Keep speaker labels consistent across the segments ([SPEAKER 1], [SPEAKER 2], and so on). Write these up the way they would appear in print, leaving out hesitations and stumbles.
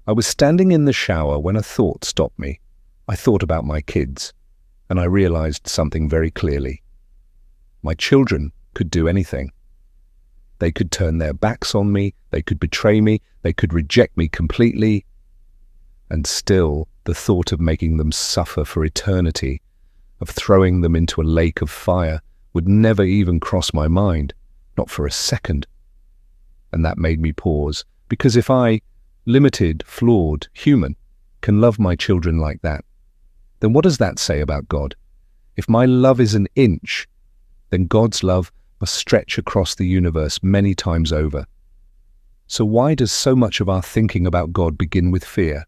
[SPEAKER 1] I was standing in the shower when a thought stopped me. I thought about my kids, and I realized something very clearly. My children could do anything. They could turn their backs on me, they could betray me, they could reject me completely, and still the thought of making them suffer for eternity, of throwing them into a lake of fire, would never even cross my mind, not for a second. And that made me pause, because if I, limited, flawed, human, can love my children like that, then what does that say about God? If my love is an inch, then God's love must stretch across the universe many times over. So why does so much of our thinking about God begin with fear?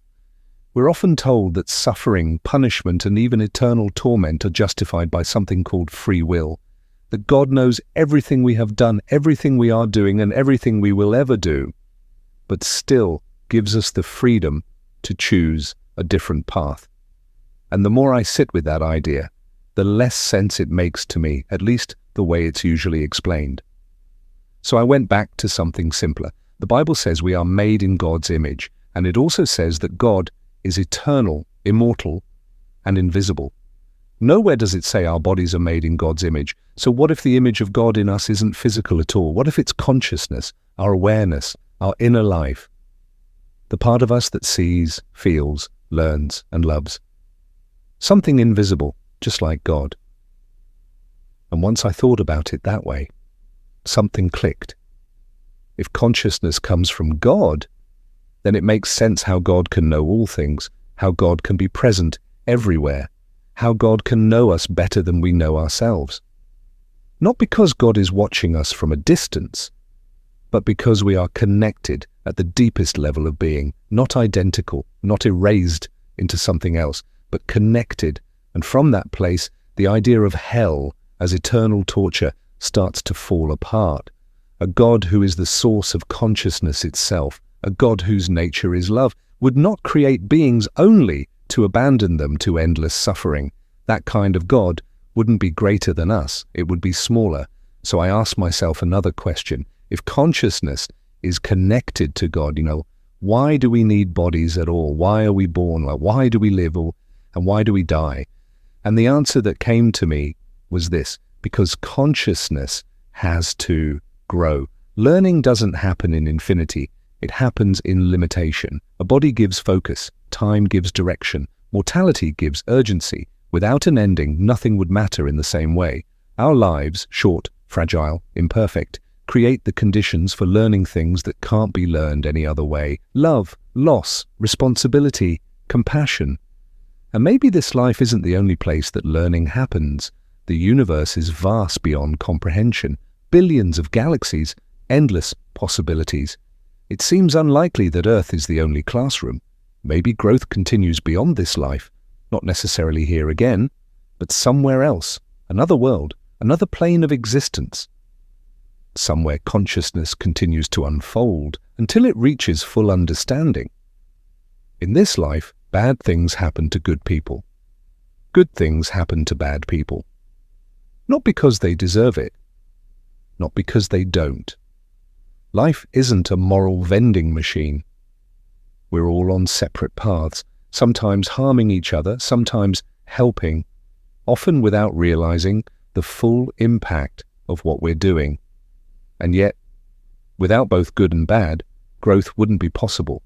[SPEAKER 1] We're often told that suffering, punishment, and even eternal torment are justified by something called free will, that God knows everything we have done, everything we are doing, and everything we will ever do, but still gives us the freedom to choose a different path. And the more I sit with that idea, the less sense it makes to me, at least the way it's usually explained. So I went back to something simpler. The Bible says we are made in God's image, and it also says that God is eternal, immortal, and invisible. Nowhere does it say our bodies are made in God's image. So what if the image of God in us isn't physical at all? What if it's consciousness, our awareness, our inner life, the part of us that sees, feels, learns, and loves? Something invisible, just like God. And once I thought about it that way, something clicked. If consciousness comes from God, then it makes sense how God can know all things, how God can be present everywhere, how God can know us better than we know ourselves. Not because God is watching us from a distance, but because we are connected at the deepest level of being, not identical, not erased into something else, but connected. And from that place, the idea of hell as eternal torture starts to fall apart. A God who is the source of consciousness itself, a God whose nature is love, would not create beings only to abandon them to endless suffering. That kind of God wouldn't be greater than us, it would be smaller. So I asked myself another question. If consciousness is connected to God, why do we need bodies at all? Why are we born? Why do we live? And why do we die? And the answer that came to me was this: because consciousness has to grow. Learning doesn't happen in infinity. It happens in limitation. A body gives focus, time gives direction, mortality gives urgency. Without an ending, nothing would matter in the same way. Our lives, short, fragile, imperfect, create the conditions for learning things that can't be learned any other way. Love, loss, responsibility, compassion. And maybe this life isn't the only place that learning happens. The universe is vast beyond comprehension. Billions of galaxies, endless possibilities. It seems unlikely that Earth is the only classroom. Maybe growth continues beyond this life, not necessarily here again, but somewhere else, another world, another plane of existence. Somewhere consciousness continues to unfold until it reaches full understanding. In this life, bad things happen to good people. Good things happen to bad people. Not because they deserve it, not because they don't. Life isn't a moral vending machine. We're all on separate paths, sometimes harming each other, sometimes helping, often without realizing the full impact of what we're doing. And yet, without both good and bad, growth wouldn't be possible.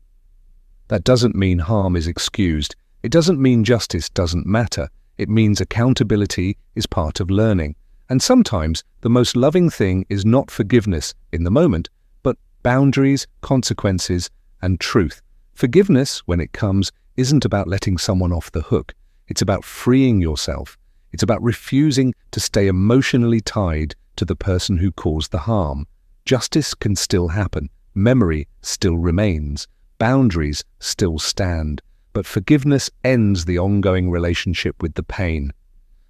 [SPEAKER 1] That doesn't mean harm is excused. It doesn't mean justice doesn't matter. It means accountability is part of learning. And sometimes the most loving thing is not forgiveness in the moment, but boundaries, consequences, and truth. Forgiveness, when it comes, isn't about letting someone off the hook. It's about freeing yourself. It's about refusing to stay emotionally tied to the person who caused the harm. Justice can still happen. Memory still remains. Boundaries still stand. But forgiveness ends the ongoing relationship with the pain.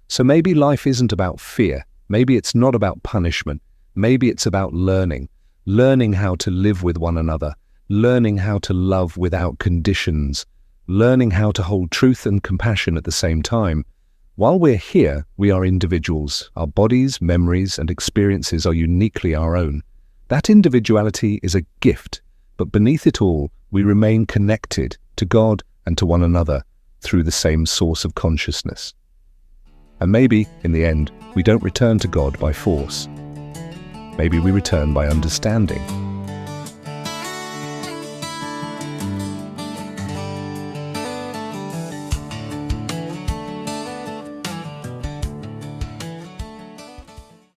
[SPEAKER 1] So maybe life isn't about fear. Maybe it's not about punishment. Maybe it's about learning. Learning how to live with one another. Learning how to love without conditions. Learning how to hold truth and compassion at the same time. While we're here, we are individuals. Our bodies, memories, and experiences are uniquely our own. That individuality is a gift, but beneath it all, we remain connected to God and to one another through the same source of consciousness. And maybe, in the end, we don't return to God by force. Maybe we return by understanding.